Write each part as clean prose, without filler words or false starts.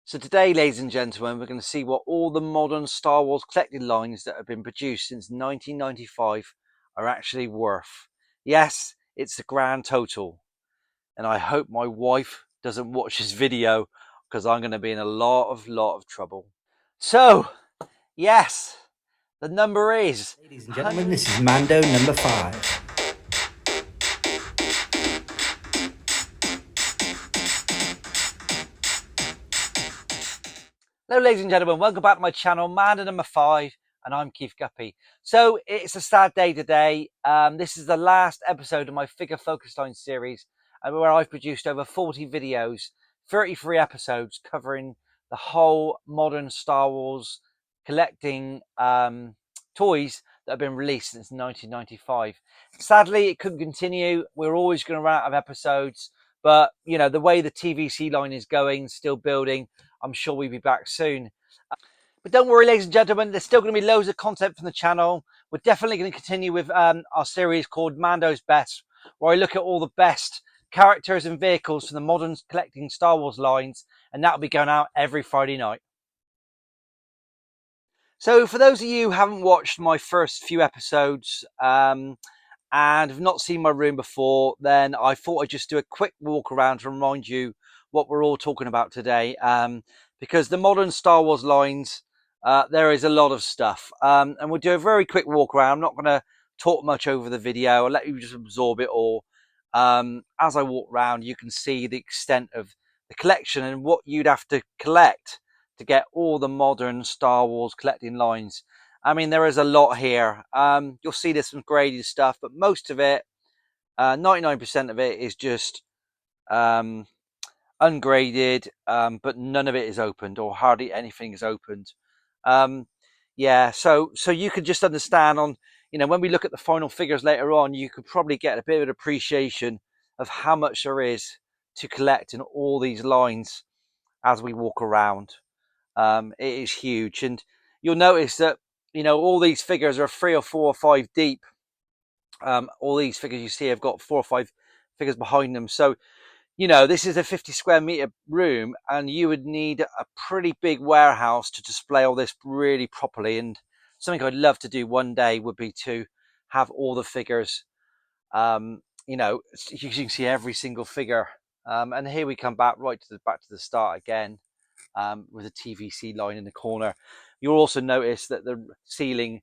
So today, ladies and gentlemen, we're going to see what all the modern Star Wars collected lines that have been produced since 1995 are actually worth. Yes, it's the grand total. And I hope my wife doesn't watch this video because I'm going to be in a lot of trouble. So, yes, the number is... Ladies and gentlemen, this is Mando number 5. Hello, ladies and gentlemen, welcome back to my channel, Mando number 5, and I'm Keith Guppy. So it's a sad day today. This is the last episode of my Figure Focus Line series, where I've produced over 40 videos, 33 episodes covering the whole modern Star Wars collecting toys that have been released since 1995. Sadly, it couldn't continue. We're always going to run out of episodes, but you know, the way the TVC line is going, still building, I'm sure we'll be back soon. But don't worry, ladies and gentlemen, there's still going to be loads of content from the channel. We're definitely going to continue with our series called Mando's Best, where I look at all the best characters and vehicles from the modern collecting Star Wars lines, and that'll be going out every Friday night. So for those of you who haven't watched my first few episodes and have not seen my room before, then I thought I'd just do a quick walk around to remind you what we're all talking about today. Because the modern Star Wars lines, there is a lot of stuff. And we'll do a very quick walk around. I'm not going to talk much over the video. I'll let you just absorb it all. As I walk around, you can see the extent of the collection and what you'd have to collect to get all the modern Star Wars collecting lines. I mean, there is a lot here. You'll see there's some graded stuff, but most of it, 99% of it is just ungraded, but none of it is opened, or hardly anything is opened. Yeah, so you could just understand on, you know, when we look at the final figures later on, you could probably get a bit of an appreciation of how much there is to collect in all these lines as we walk around. It is huge, and you'll notice that, you know, all these figures are 3 or 4 or 5 deep. All these figures you see have got 4 or 5 figures behind them. So, you know, this is a 50 square meter room, and you would need a pretty big warehouse to display all this really properly. And something I'd love to do one day would be to have all the figures, you know, you can see every single figure. And here we come back back to the start again. With a TVC line in the corner. You'll also notice that the ceiling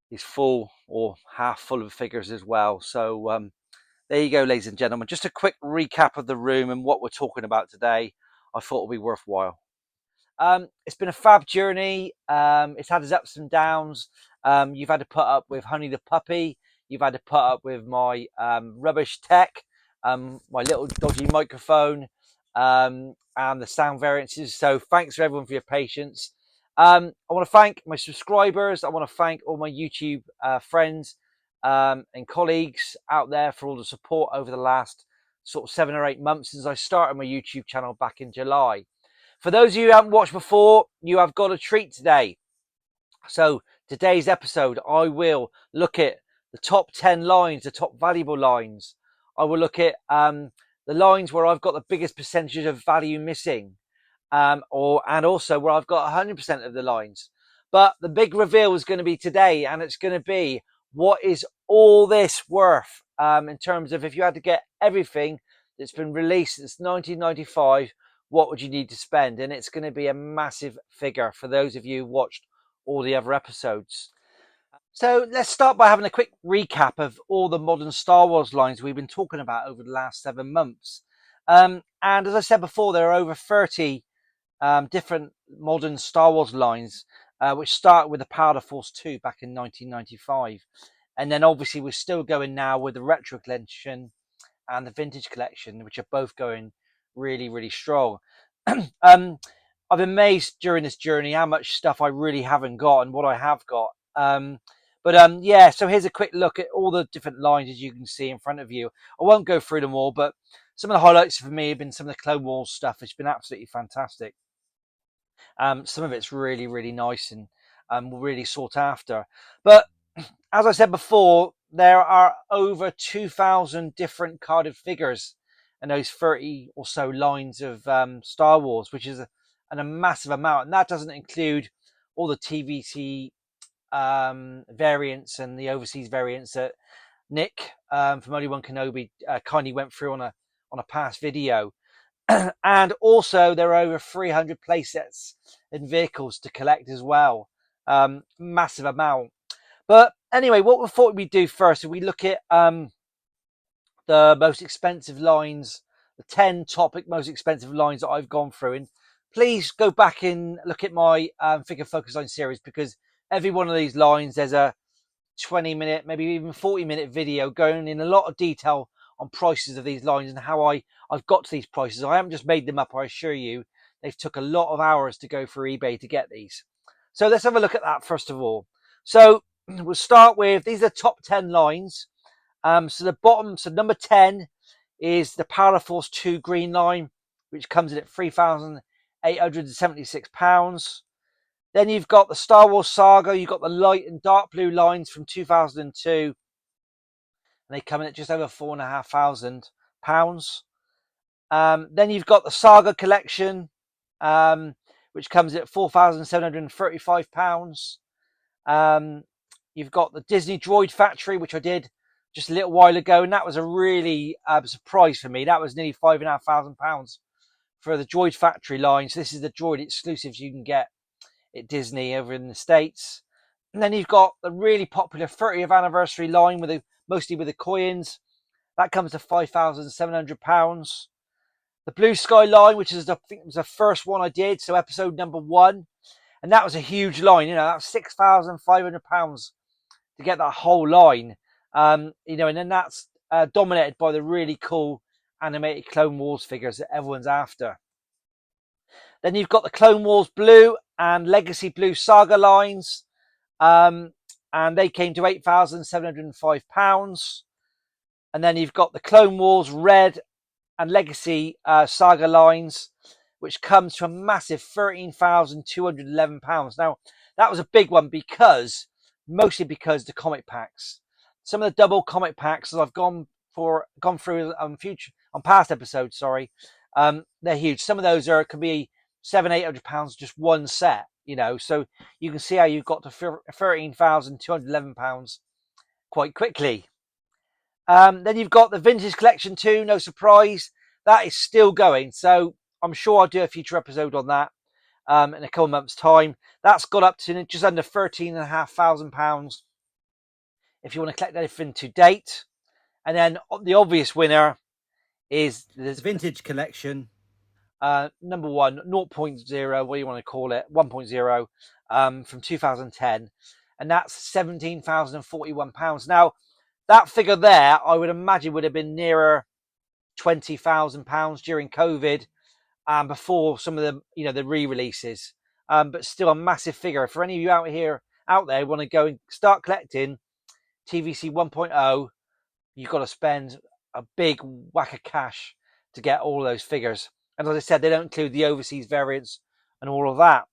is full or half full of figures as well. So there you go, ladies and gentlemen. Just a quick recap of the room and what we're talking about today. I thought would be worthwhile. It's been a fab journey. It's had its ups and downs. You've had to put up with Honey the Puppy. You've had to put up with my rubbish tech, my little dodgy microphone, and the sound variances. So thanks for everyone for your patience. I want to thank my subscribers. I want to thank all my YouTube friends and colleagues out there for all the support over the last sort of 7 or 8 months since I started my YouTube channel back in July. For those of you who haven't watched before, you have got a treat today. So today's episode, I will look at the top 10 lines, the top valuable lines. I will look at the lines where I've got the biggest percentage of value missing, and also where I've got 100% of the lines. But the big reveal is going to be today, and it's going to be what is all this worth in terms of if you had to get everything that's been released since 1995, what would you need to spend? And it's going to be a massive figure for those of you who watched all the other episodes. So let's start by having a quick recap of all the modern Star Wars lines we've been talking about over the last 7 months. And as I said before, there are over 30 different modern Star Wars lines, which started with the Power of the Force 2 back in 1995. And then obviously we're still going now with the Retro Collection and the Vintage Collection, which are both going really, really strong. I've been amazed during this journey how much stuff I really haven't got and what I have got. Yeah, so here's a quick look at all the different lines as you can see in front of you. I won't go through them all, but some of the highlights for me have been some of the Clone Wars stuff. It's been absolutely fantastic. Some of it's really, really nice and really sought after. But as I said before, there are over 2,000 different carded figures and those 30 or so lines of Star Wars, which is and a massive amount. And that doesn't include all the TVC variants and the overseas variants that Nick from Only One Kenobi kindly went through on a past video. And also there are over 300 playsets and vehicles to collect as well. Massive amount. But anyway, what we thought we'd do first is we look at the most expensive lines, the 10 topic most expensive lines that I've gone through. And please go back and look at my Figure Focus Line series, because every one of these lines, there's a 20-minute, maybe even 40-minute video going in a lot of detail on prices of these lines and how I've got to these prices. I haven't just made them up, I assure you. They've took a lot of hours to go through eBay to get these. So let's have a look at that first of all. So we'll start with, these are the top 10 lines. So the bottom, so number 10 is the Powerforce 2 green line, which comes in at £3,876. Then you've got the Star Wars Saga. You've got the light and dark blue lines from 2002. And they come in at just over £4,500. Then you've got the Saga collection, which comes at £4,735. You've got the Disney Droid Factory, which I did just a little while ago, and that was a really surprise for me. That was nearly £5,500 for the Droid Factory line. So this is the Droid exclusives you can get at Disney over in the States. And then you've got the really popular 30th anniversary line mostly with the coins. That comes to £5,700. The Blue Sky line, which is I think it was the first one I did, so episode number 1, and that was a huge line. That's £6,500 to get that whole line. And then that's dominated by the really cool animated Clone Wars figures that everyone's after. Then you've got the Clone Wars Blue and Legacy Blue Saga lines, and they came to £8,705. And then you've got the Clone Wars Red and Legacy Saga lines, which comes to a massive £13,211. Now, that was a big one mostly because the comic packs. Some of the double comic packs that I've gone through on past episodes, they're huge. Some of those can be £700-800 just one set, so you can see how you've got to £13,211 quite quickly. Then you've got the Vintage Collection 2, no surprise, that is still going, so I'm sure I'll do a future episode on that in a couple of months' time. That's got up to just under £13,500 if you want to collect anything to date. And then the obvious winner is the Vintage Collection number 1, 0.0, what do you want to call it, 1.0, from 2010, and that's £17,041. Now, that figure there, I would imagine, would have been nearer £20,000 during COVID, before some of the the re-releases, but still a massive figure. For any of you out there want to go and start collecting TVC 1.0, you've got to spend a big whack of cash to get all of those figures. And as I said, they don't include the overseas variants and all of that.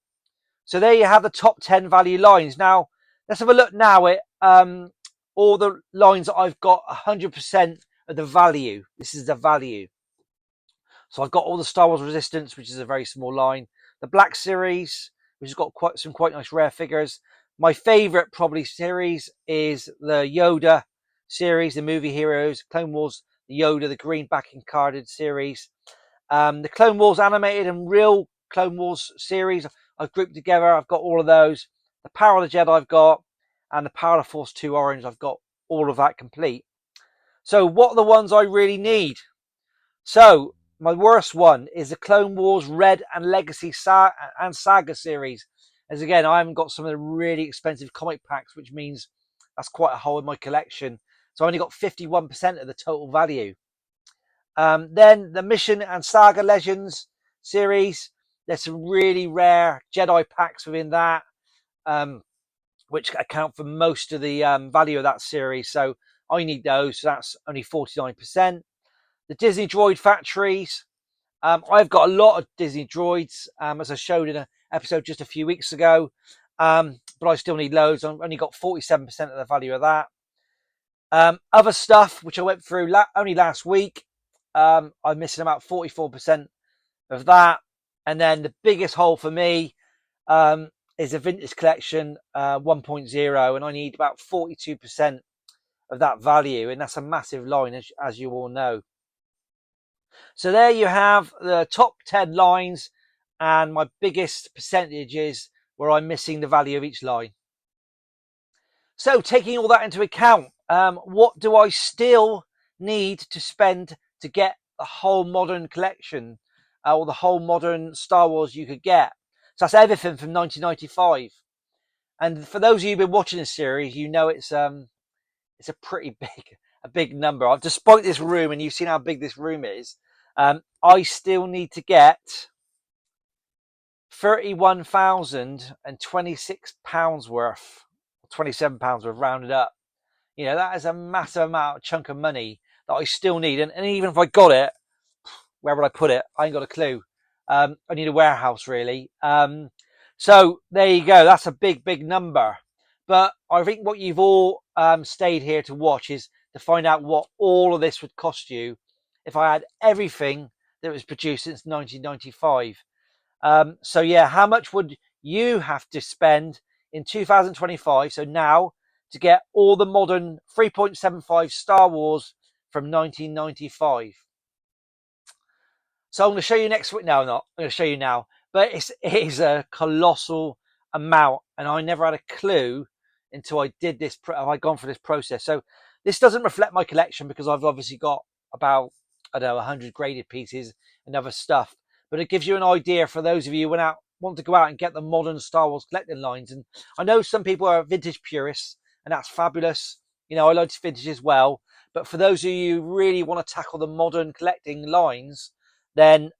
So there you have the top 10 value lines. Now, let's have a look now at all the lines that I've got 100% of the value. This is the value. So I've got all the Star Wars Resistance, which is a very small line. The Black Series, which has got quite nice rare figures. My favourite probably series is the Yoda series, the Movie Heroes, Clone Wars, the Yoda, the green backing carded series. The Clone Wars animated and real Clone Wars series I've grouped together. I've got all of those. The Power of the Jedi I've got, and the Power of Force 2 Orange, I've got all of that complete. So what are the ones I really need? So my worst one is the Clone Wars Red and Legacy and Saga series. As again, I haven't got some of the really expensive comic packs, which means that's quite a hole in my collection. So I only got 51% of the total value. Then the Mission and Saga Legends series. There's some really rare Jedi packs within that, which account for most of the value of that series. So I need those. So that's only 49%. The Disney Droid Factories. I've got a lot of Disney droids, as I showed in an episode just a few weeks ago. But I still need loads. I've only got 47% of the value of that. Other stuff, which I went through only last week. I'm missing about 44% of that. And then the biggest hole for me is a vintage collection 1.0, and I need about 42% of that value, and that's a massive line, as you all know. So there you have the top 10 lines and my biggest percentages where I'm missing the value of each line. So taking all that into account, what do I still need to spend to get the whole modern collection or the whole modern Star Wars you could get? So that's everything from 1995. And for those of you who've been watching this series, you know it's a pretty big number. Despite this room, and you've seen how big this room is, I still need to get £31,026 worth, £27 worth rounded up. You know, that is a massive amount, chunk of money that I still need. And even if I got it, where would I put it? I ain't got a clue. I need a warehouse, really. So there you go. That's a big number. But I think what you've all stayed here to watch is to find out what all of this would cost you if I had everything that was produced since 1995. So yeah, how much would you have to spend in 2025, so now, to get all the modern 3.75 Star Wars from 1995? So I'm going to show you next week. No, I'm not. I'm going to show you now. But it is a colossal amount, and I never had a clue until I did this. I'd gone through this process. So this doesn't reflect my collection because I've obviously got about, I don't know, 100 graded pieces and other stuff. But it gives you an idea for those of you who want to go out and get the modern Star Wars collecting lines. And I know some people are vintage purists, and that's fabulous. You know, I like vintage as well. But for those of you who really want to tackle the modern collecting lines, then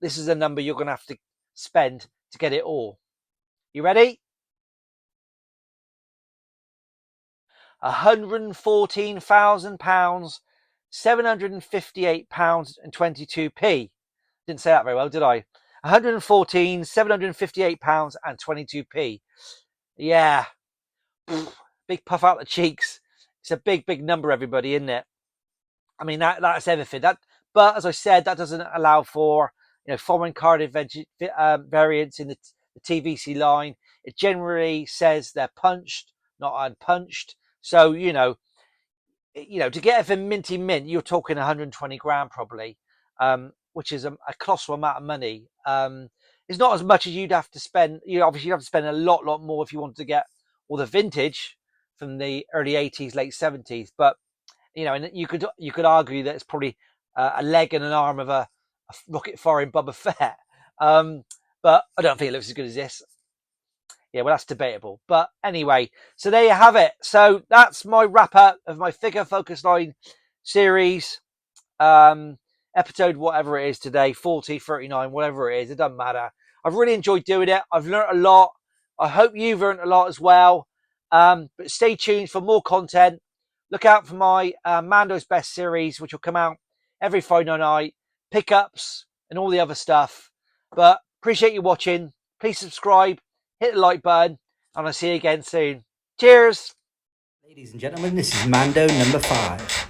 this is a number you're going to have to spend to get it all. You ready? £114,000, £758.22. Didn't say that very well, did I? £114,758.22. Yeah. Big puff out the cheeks. It's a big number, everybody, isn't it? I mean, that's everything. But as I said, that doesn't allow for, you know, foreign carded variants in the TVC line. It generally says they're punched, not unpunched. So you know, to get it for minty mint, you're talking 120 grand probably, which is a colossal amount of money. It's not as much as you'd have to spend. Obviously, you'd have to spend a lot more if you wanted to get all the vintage from the early 80s, late 70s. But you know, and you could argue that it's probably a leg and an arm of a rocket foreign Boba Fett. But I don't think it looks as good as this. Yeah, well, that's debatable. But anyway, so there you have it. So that's my wrap up of my Figure Focus Line series. Episode, whatever it is today, 40, 39, whatever it is, it doesn't matter. I've really enjoyed doing it. I've learned a lot. I hope you've learned a lot as well. But stay tuned for more content. Look out for my Mando's Best series, which will come out every Friday night, pickups and all the other stuff. But appreciate you watching. Please subscribe, hit the like button, and I'll see you again soon. Cheers. Ladies and gentlemen, this is Mando number 5.